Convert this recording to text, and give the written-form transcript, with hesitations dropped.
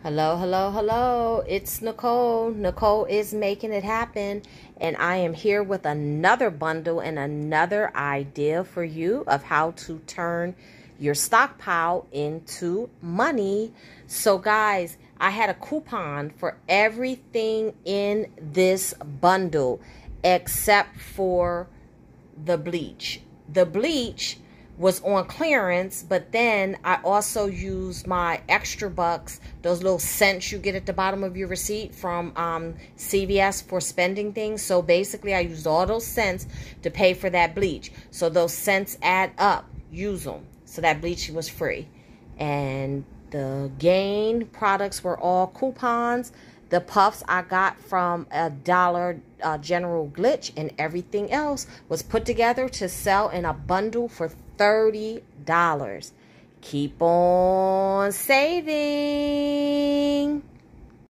Hello, hello, hello. It's Nicole. Nicole is making it happen. And I am here with another bundle and another idea for you of how to turn your stockpile into money. So, guys, I had a coupon for everything in this bundle except for the bleach. The bleach was on clearance, but then I also used my extra bucks, those little cents you get at the bottom of your receipt from CVS for spending things. So basically I used all those cents to pay for that bleach. So those cents add up. Use them. So that bleach was free. And the Gain products were all coupons. The puffs I got from a Dollar General Glitch, and everything else was put together to sell in a bundle for $30. Keep on saving.